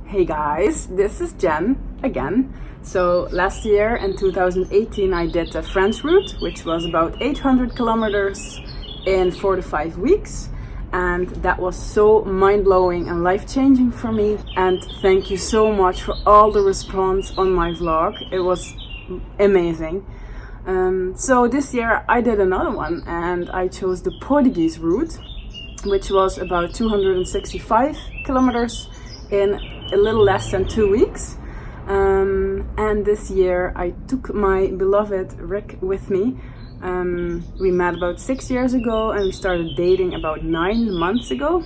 Hey guys, this is Jen again. So last year in 2018 I did the French route, which was about 800 kilometers in 4 to 5 weeks. And that was so mind-blowing and life-changing for me. And thank you so much for all the response on my vlog. It was amazing. So this year I did another one and I chose the Portuguese route, which was about 265 kilometers in a little less than 2 weeks. And this year I took my beloved Rick with me. We met about 6 years ago and we started dating about 9 months ago.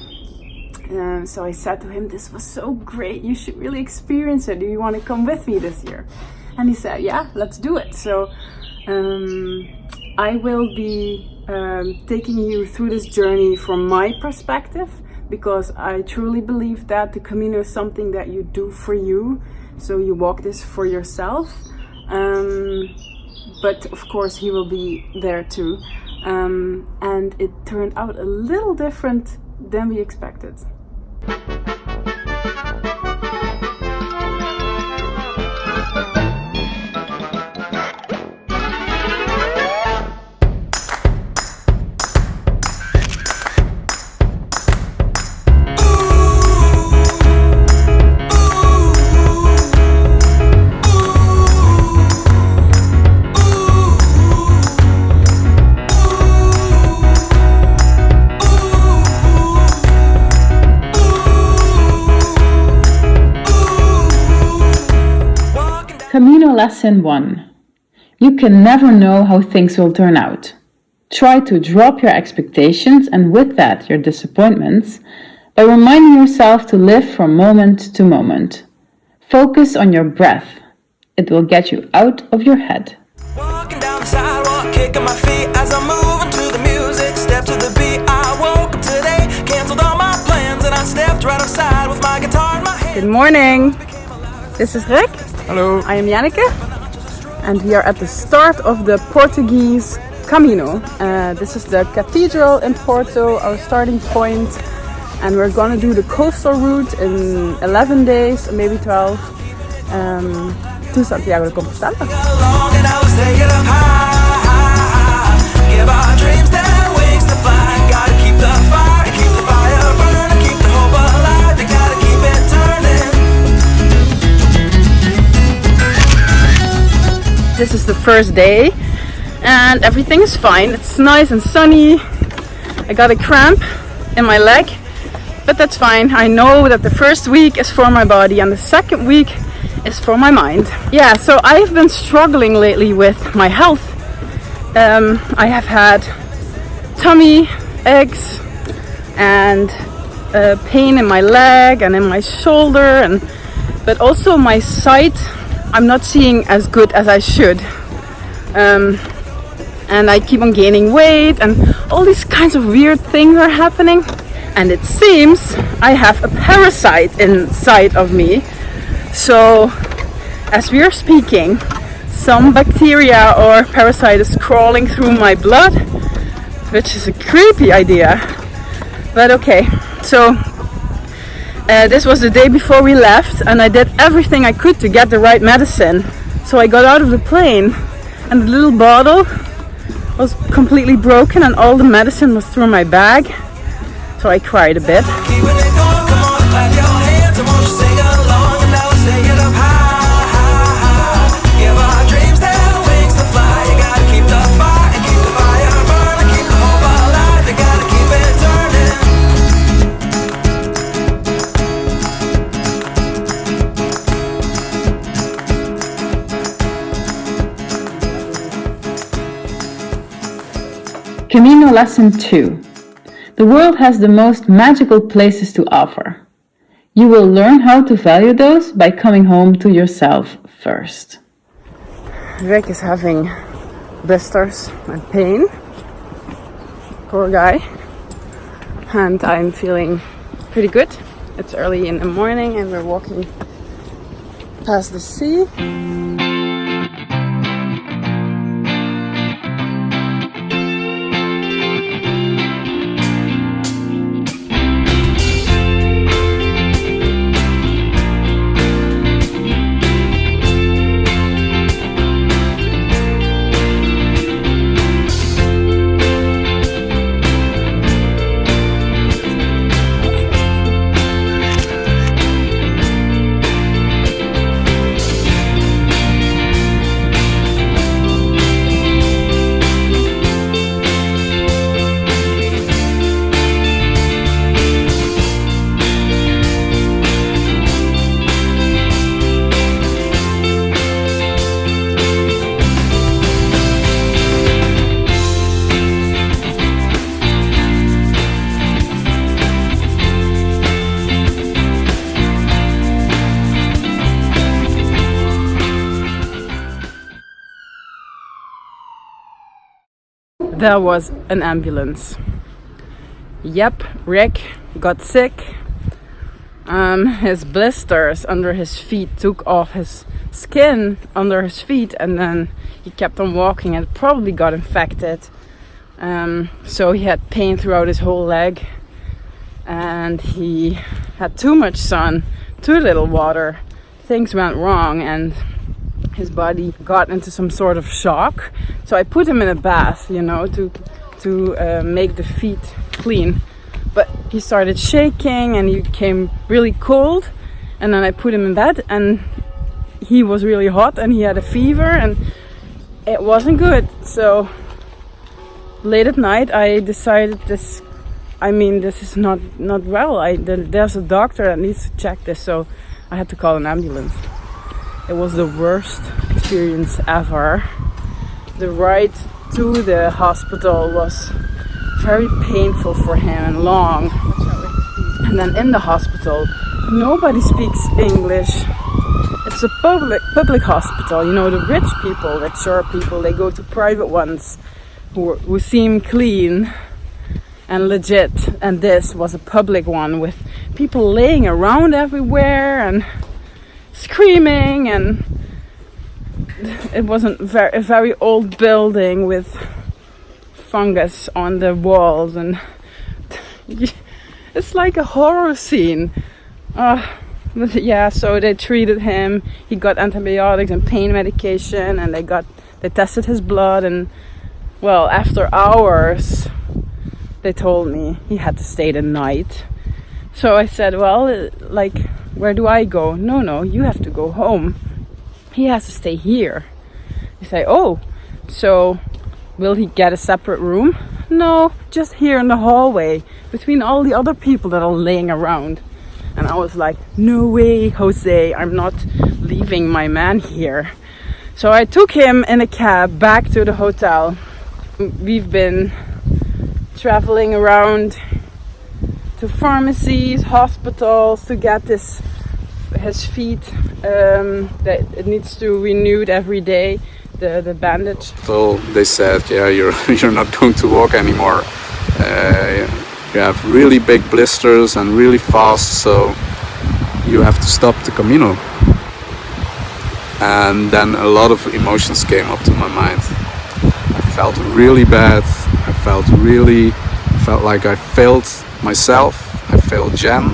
So I said to him, this was so great, you should really experience it. Do you want to come with me this year? And he said, yeah, let's do it. So I will be taking you through this journey from my perspective, because I truly believe that the Camino is something that you do for you. So you walk this for yourself. But of course he will be there too. And it turned out a little different than we expected. Camino Lesson 1. You can never know how things will turn out. Try to drop your expectations and with that your disappointments by reminding yourself to live from moment to moment. Focus on your breath. It will get you out of your head. Walking down the sidewalk, kicking my feet as I'm moving to the music. Step to the beat, I woke up today, canceled all my plans and I stepped right outside with my guitar in my hand. Good morning. This is Rick. Hello. I am Janneke, and we are at the start of the Portuguese Camino. This is the cathedral in Porto, our starting point, and we're gonna do the coastal route in 11 days, maybe 12, to Santiago de Compostela. Give our dreams their wings to fly. Gotta keep the fire, keep the fire burning, keep the hope alive. You gotta keep it turning. This is the first day and everything is fine. It's nice and sunny. I got a cramp in my leg, but that's fine. I know that the first week is for my body and the second week is for my mind. Yeah, so I've been struggling lately with my health. I have had tummy aches and pain in my leg and in my shoulder, but also my sight I'm not seeing as good as I should. And I keep on gaining weight and all these kinds of weird things are happening. And it seems I have a parasite inside of me. So as we are speaking, some bacteria or parasite is crawling through my blood, which is a creepy idea. But okay, so this was the day before we left and I did everything I could to get the right medicine. So I got out of the plane and the little bottle was completely broken and all the medicine was through my bag. So I cried a bit. Keeping it going, come on, clap your hands. I want you to sing along and now let's take it up high. Give our dreams their wings to fly. You gotta keep the fire, keep the fire burning, keep the hope alive. You gotta keep it turning. Camino Lesson 2. The world has the most magical places to offer. You will learn how to value those by coming home to yourself first. Rick is having blisters and pain. Poor guy. And I'm feeling pretty good. It's early in the morning and we're walking past the sea. there was an ambulance. Yep, Rick got sick. His blisters under his feet took off his skin under his feet, and then he kept on walking and probably got infected. So he had pain throughout his whole leg, and he had too much sun, too little water. Things went wrong and his body got into some sort of shock. So I put him in a bath, to make the feet clean. But he started shaking and he became really cold. And then I put him in bed and he was really hot and he had a fever and it wasn't good. So late at night I decided this is not well. There's a doctor that needs to check this. So I had to call an ambulance. It was the worst experience ever. The ride to the hospital was very painful for him and long. And then in the hospital, nobody speaks English. It's a public hospital. The rich people, richer people, they go to private ones who seem clean and legit. And this was a public one with people laying around everywhere and screaming, and it wasn't a very old building with fungus on the walls, and it's like a horror scene. So they treated him. He got antibiotics and pain medication, and they tested his blood, and well, after hours they told me he had to stay the night. So I said, well, where do I go? No, you have to go home. He has to stay here. He said, oh, so will he get a separate room? No, just here in the hallway between all the other people that are laying around. And I was like, no way, Jose, I'm not leaving my man here. So I took him in a cab back to the hotel. We've been traveling around to pharmacies, hospitals to get his feet. That it needs to renewed every day. The bandage. So they said, yeah, you're not going to walk anymore. You have really big blisters and really fast, so you have to stop the Camino. And then a lot of emotions came up to my mind. I felt really bad. I felt like I failed myself. I failed Jen.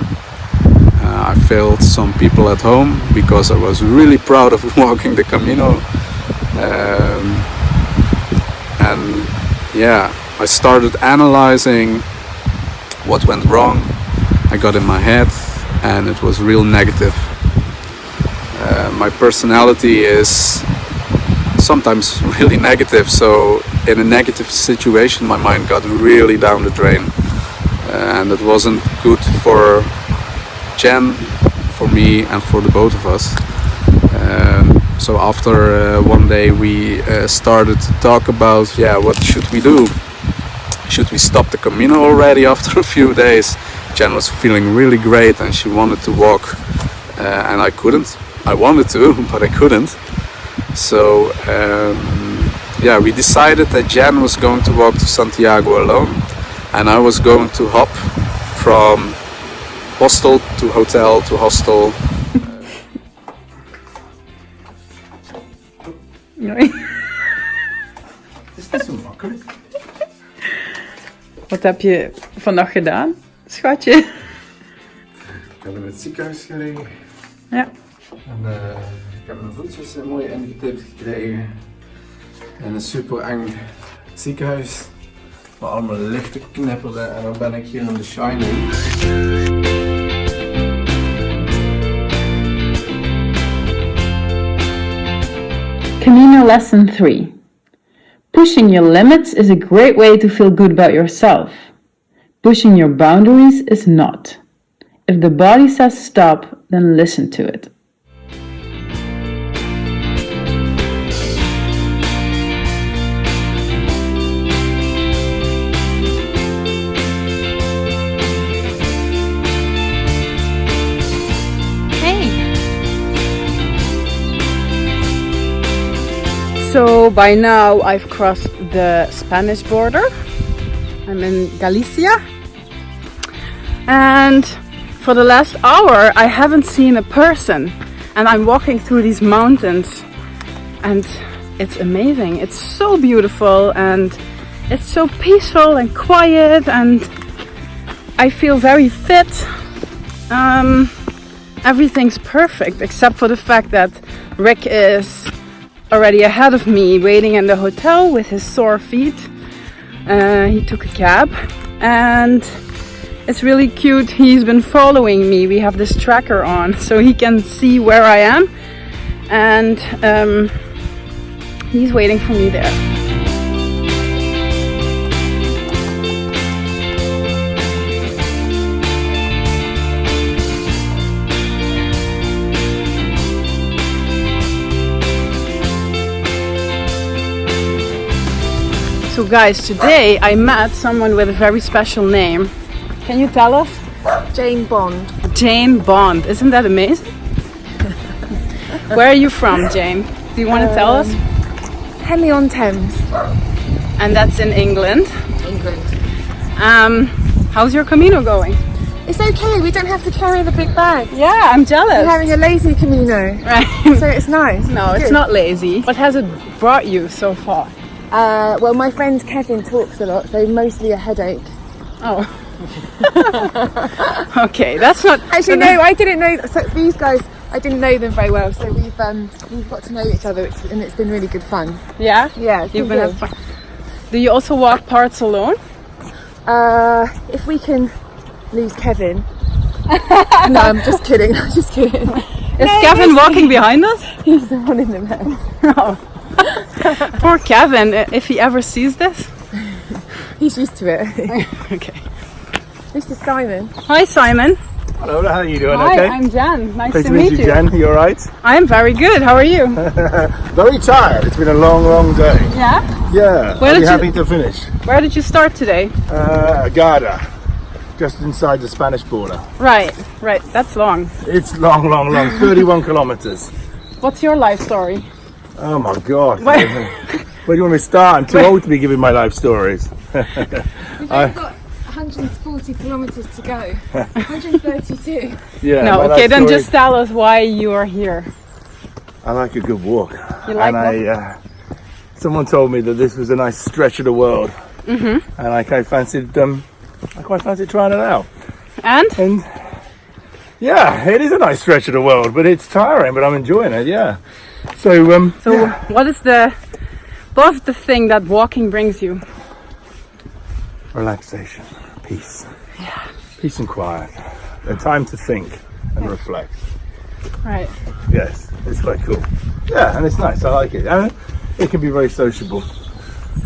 I failed some people at home because I was really proud of walking the Camino. I started analyzing what went wrong. I got in my head and it was real negative. My personality is sometimes really negative, so in a negative situation my mind got really down the drain, and it wasn't good for Jen, for me and for the both of us. So after one day we started to talk about, what should we do? Should we stop the Camino already after a few days? Jen was feeling really great and she wanted to walk, and I couldn't. I wanted to, but I couldn't. So we decided that Jen was going to walk to Santiago alone, and I was going to hop from hostel to hotel to hostel. Nee. Is niet zo makkelijk. Wat heb je vannacht gedaan, schatje? Ik heb in het ziekenhuis gelegen. Ja. En ik heb mijn voetjes mooi ingetipt gekregen. In een super eng ziekenhuis. Waar allemaal lichten knipperden. En dan ben ik hier in The Shining. Camino Lesson 3. Pushing your limits is a great way to feel good about yourself. Pushing your boundaries is not. If the body says stop, then listen to it. So by now I've crossed the Spanish border. I'm in Galicia. And for the last hour I haven't seen a person. And I'm walking through these mountains. And it's amazing. It's so beautiful and it's so peaceful and quiet, and I feel very fit. Everything's perfect except for the fact that Rick is already ahead of me, waiting in the hotel with his sore feet. He took a cab and it's really cute. He's been following me. We have this tracker on so he can see where I am, and he's waiting for me there. So guys, today I met someone with a very special name. Can you tell us? Jane Bond. Jane Bond. Isn't that amazing? Where are you from, Jane? Do you want to tell us? Henley-on-Thames. And that's in England. England. How's your Camino going? It's okay, we don't have to carry the big bag. Yeah, I'm jealous. We're having a lazy Camino. Right. So it's nice. No, it's good. not lazy. What has it brought you so far? Well, my friend Kevin talks a lot, so mostly a headache. Oh. Okay, that's not... Actually, no, I didn't know. So these guys, I didn't know them very well, so we've got to know each other, and it's been really good fun. Yeah? Yeah, it's You've been been good. having fun. Do you also walk parts alone? If we can lose Kevin. No, I'm just kidding. I'm just kidding. Is Kevin walking behind us? He's the one in the van. Oh. Poor Kevin, if he ever sees this. He's used to it. Okay. This is Simon. Hi, Simon. Hello, how are you doing? Hi, Okay. I'm Jen. Nice Great to meet you. Jen. You alright? I'm very good. How are you? Very tired. It's been a long, long day. Yeah? Yeah. Where I'll did be you- happy to finish. Where did you start today? Agada, just inside the Spanish border. Right. That's long. It's long, long, long. 31 kilometers. What's your life story? Oh my God. Where- Where do you want me to start? I'm too old to be giving my life stories. We've only got 140 kilometres to go. 132. Yeah. No, my okay, life then story- just tell us why you are here. I like a good walk. You like and someone told me that this was a nice stretch of the world. Mm-hmm. And I quite fancied trying it out. And? Yeah, it is a nice stretch of the world, but it's tiring, but I'm enjoying it, yeah. So What is the thing that walking brings you? relaxation, peace. Yeah. Peace and quiet. A time to think and reflect. Right. Yes, it's quite cool. Yeah, and it's nice, I like it. And it can be very sociable.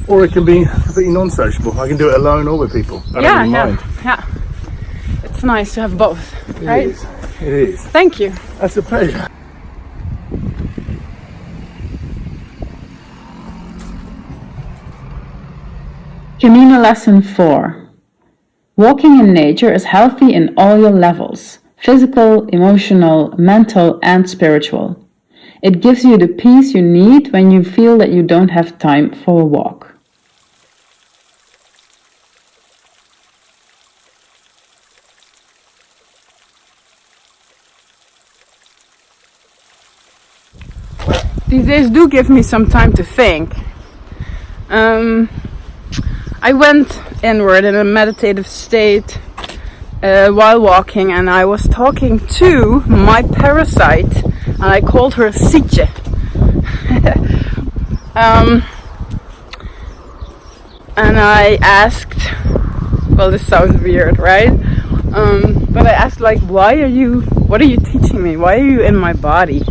Or it can be completely non-sociable. I can do it alone or with people. I don't really mind. Yeah. It's nice to have both, right? It is. Thank you. That's a pleasure. Camino Lesson 4. Walking in nature is healthy in all your levels: physical, emotional, mental, and spiritual. It gives you the peace you need when you feel that you don't have time for a walk. These days do give me some time to think. I went inward in a meditative state while walking, and I was talking to my parasite, and I called her Sietje. And I asked, well, this sounds weird, right? But I asked, like, what are you teaching me? Why are you in my body?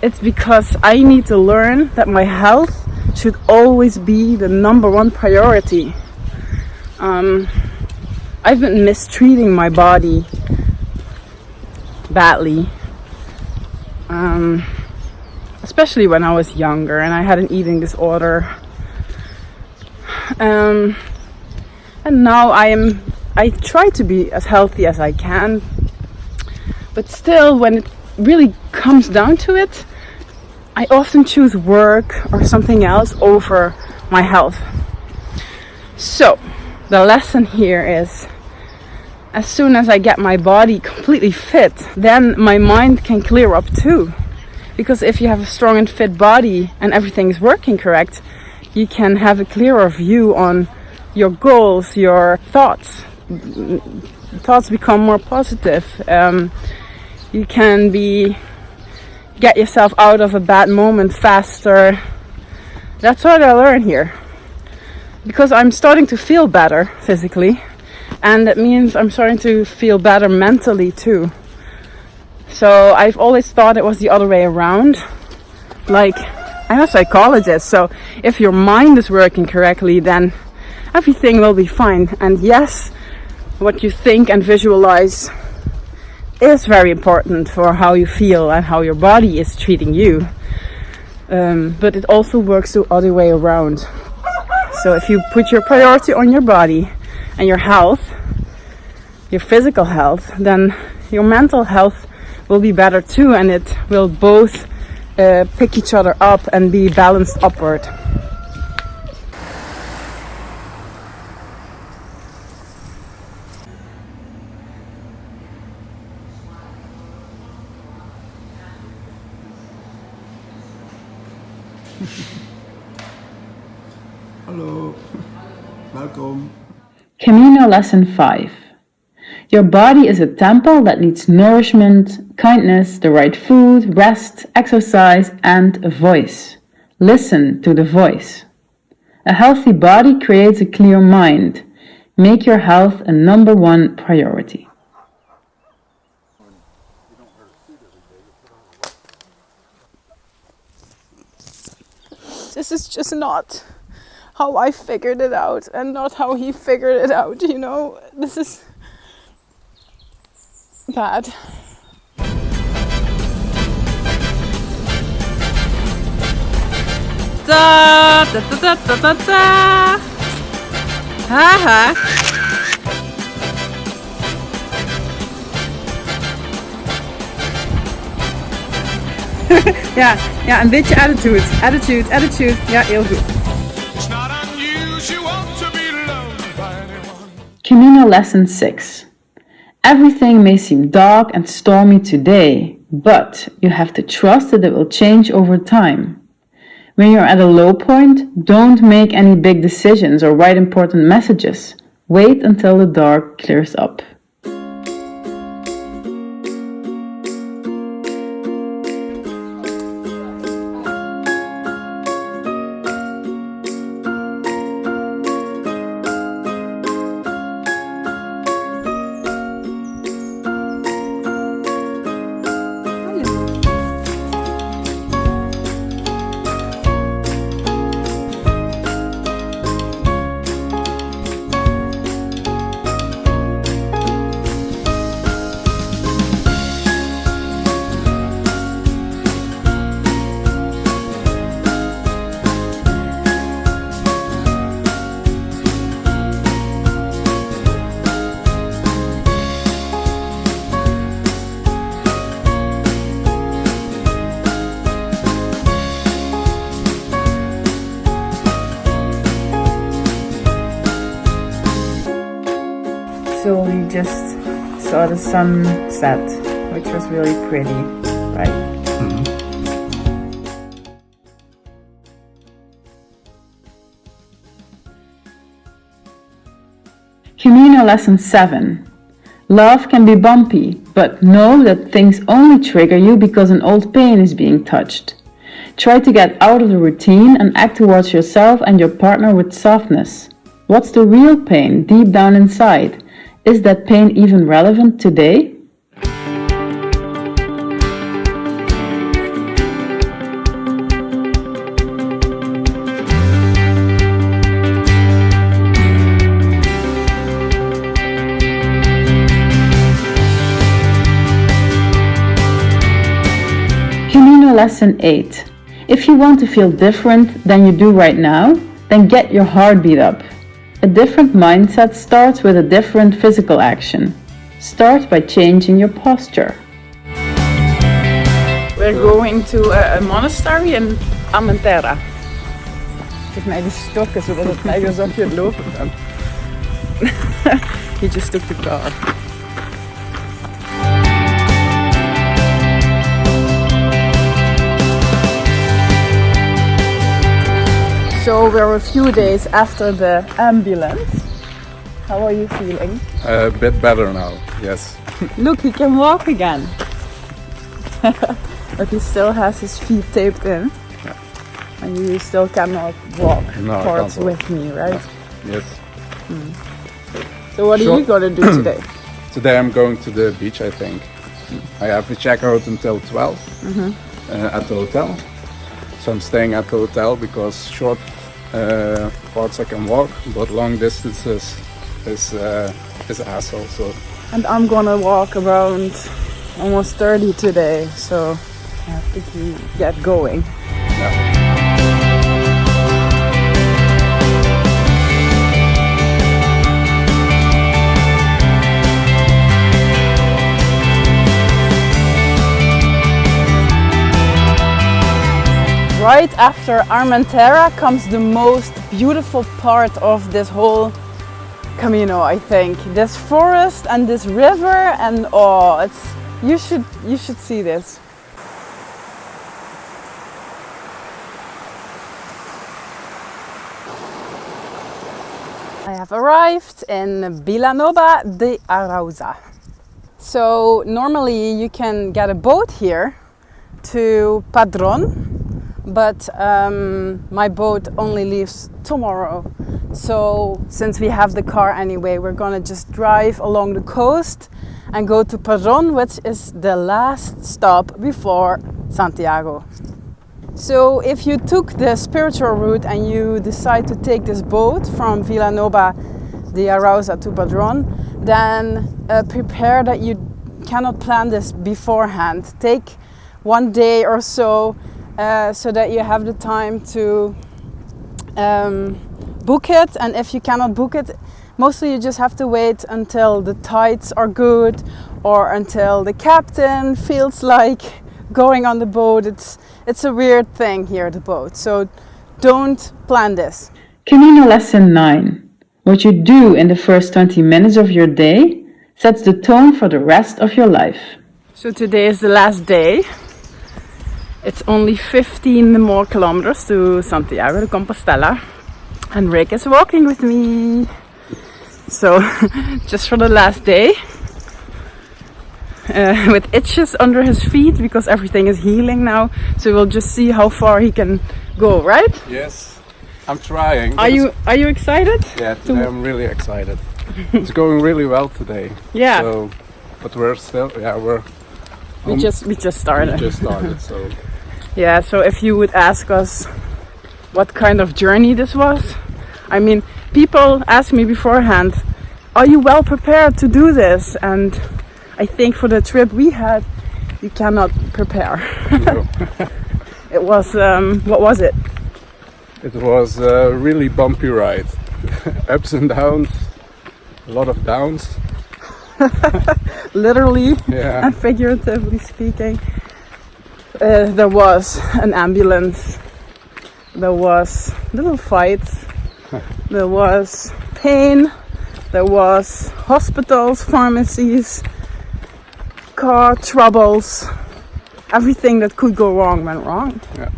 It's because I need to learn that my health should always be the number one priority. I've been mistreating my body badly, especially when I was younger and I had an eating disorder. And now I try to be as healthy as I can, but still, when it really comes down to it, I often choose work or something else over my health. So the lesson here is, as soon as I get my body completely fit, then my mind can clear up too. Because if you have a strong and fit body and everything is working correct, you can have a clearer view on your goals, your thoughts. Thoughts become more positive. You can get yourself out of a bad moment faster. That's what I learned here. Because I'm starting to feel better physically, and that means I'm starting to feel better mentally too. So I've always thought it was the other way around. Like, I'm a psychologist, so if your mind is working correctly, then everything will be fine. And yes, what you think and visualize is very important for how you feel and how your body is treating you. But it also works the other way around. So if you put your priority on your body and your health, your physical health, then your mental health will be better too, and it will both pick each other up and be balanced upward. Hallo, welkom. Camino Lesson 5. Your body is a temple that needs nourishment, kindness, the right food, rest, exercise, and a voice. Listen to the voice. A healthy body creates a clear mind. Make your health a number one priority. This is just not how I figured it out, and not how he figured it out, you know. This is bad. Da da da da da da. Haha. Ja, een beetje attitude. Ja, heel goed. It's not unusual to be loved by anyone. Camino Lesson 6. Everything may seem dark and stormy today, but you have to trust that it will change over time. When you're at a low point, don't make any big decisions or write important messages. Wait until the dark clears up. So we just saw the sunset, which was really pretty, right? Camino Lesson 7. Love can be bumpy, but know that things only trigger you because an old pain is being touched. Try to get out of the routine and act towards yourself and your partner with softness. What's the real pain deep down inside? Is that pain even relevant today? Camino Lesson 8. If you want to feel different than you do right now, then get your heart beat up. A different mindset starts with a different physical action. Start by changing your posture. We're going to a monastery in Amentera. Geef mij die stokken zodat het lijkt alsof je het lopen bent. He just took the car. So we're a few days after the ambulance. How are you feeling? A bit better now, yes. Look, he can walk again. But he still has his feet taped in. Yeah. And you still cannot walk No, I towards can't walk. with me, right? Yes. So what are Sure. you gonna do today? Today I'm going to the beach, I think. I have a checkout until 12 at the hotel. So I'm staying at the hotel because short parts I can walk, but long distances is hassle. So And I'm gonna walk around almost 30 today, so I have to get going. yeah. Right after Armentera comes the most beautiful part of this whole Camino, I think. This forest and this river, and oh, you should see this. I have arrived in Vilanova de Arousa. So normally you can get a boat here to Padron, but my boat only leaves tomorrow. So since we have the car anyway, we're gonna just drive along the coast and go to Padron, which is the last stop before Santiago. So if you took the spiritual route and you decide to take this boat from Vilanova de Arousa to Padron, then prepare that you cannot plan this beforehand. Take 1 day or so that you have the time to book it. And if you cannot book it, mostly you just have to wait until the tides are good or until the captain feels like going on the boat. It's a weird thing here, the boat. So don't plan this. Camino Lesson 9. What you do in the first 20 minutes of your day sets the tone for the rest of your life. So today is the last day. It's only 15 more kilometers to Santiago de Compostela. And Rick is walking with me. So just for the last day. With itches under his feet because everything is healing now. So we'll just see how far he can go, right? Yes, I'm trying. Are you excited? Yeah, today I'm really excited. It's going really well today. Yeah. So, but we're still, We just started. We just started, so Yeah, so if you would ask us what kind of journey this was, I mean, people ask me beforehand, are you well prepared to do this? And I think for the trip we had, you cannot prepare. no. It was, what was it? It was a really bumpy ride. Ups and downs, a lot of downs. Literally Yeah. and figuratively speaking. There was an ambulance, there was little fights, there was pain, there was hospitals, pharmacies, car troubles, everything that could go wrong went wrong. Yeah.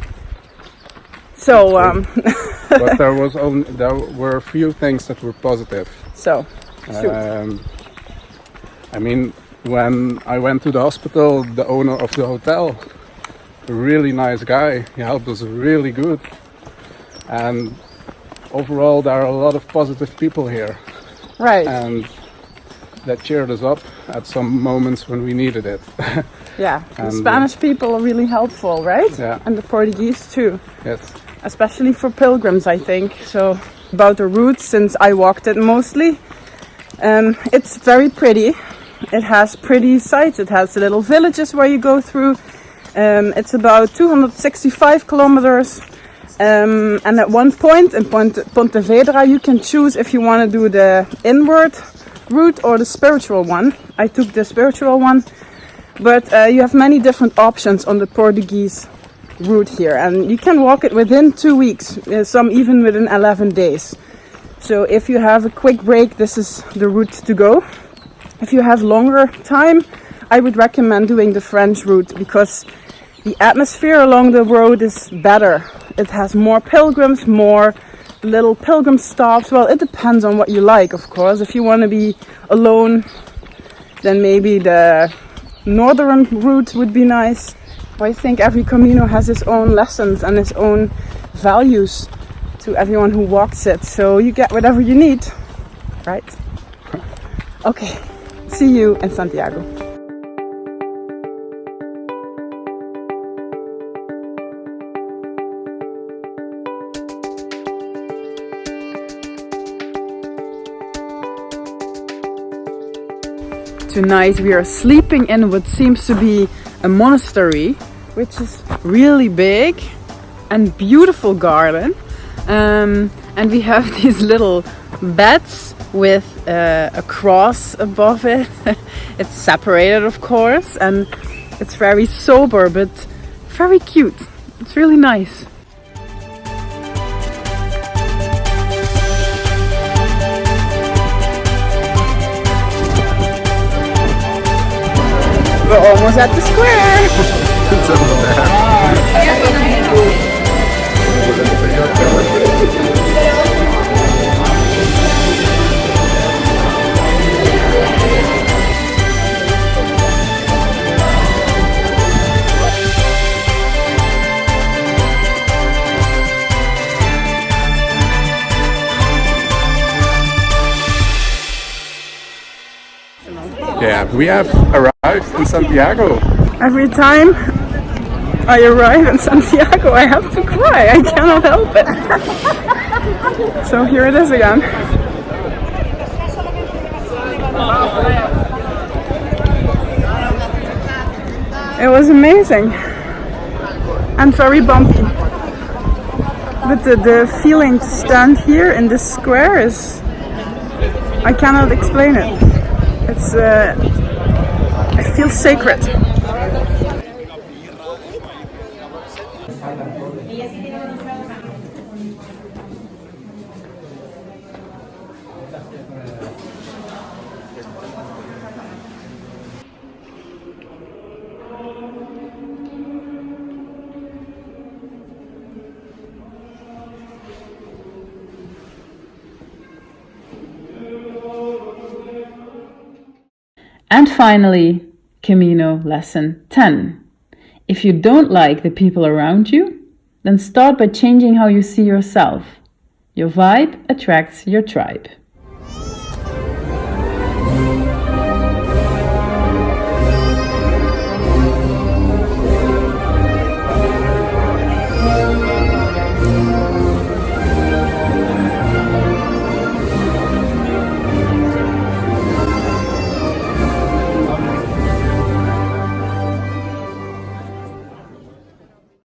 So, But there were a few things that were positive. so, shoot. I mean, when I went to the hospital, the owner of the hotel, a really nice guy, he helped us really good. And overall, there are a lot of positive people here. Right, And that cheered us up at some moments when we needed it. yeah. The and, Spanish people are really helpful, right? Yeah. And the Portuguese too. Yes. Especially for pilgrims, I think. So about the route, since I walked it mostly, it's very pretty. It has pretty sights. It has little villages where you go through. It's about 265 kilometers. And at one point in Pontevedra, you can choose if you want to do the inward route or the spiritual one. I took the spiritual one, but you have many different options on the Portuguese route here, and you can walk it within 2 weeks, some even within 11 days. So if you have a quick break, this is the route to go. If you have longer time, I would recommend doing the French route because the atmosphere along the road is better. It has more pilgrims, more little pilgrim stops. Well, it depends on what you like, of course. If you want to be alone, then maybe the northern route would be nice. I think every Camino has its own lessons and its own values to everyone who walks it. So you get whatever you need, right? Okay, see you in Santiago. Tonight we are sleeping in what seems to be a monastery, which is really big and beautiful garden. And we have these little beds with a cross above it. It's separated, of course, and it's very sober but very cute. It's really nice. We're almost at the square. It's over there. Yeah, we have arrived in Santiago. Every time I arrive in Santiago, I have to cry. I cannot help it. So here it is again. It was amazing and very bumpy. But the feeling to stand here in this square is, I cannot explain it. It's, it feels sacred. And finally, Camino Lesson 10. If you don't like the people around you, then start by changing how you see yourself. Your vibe attracts your tribe.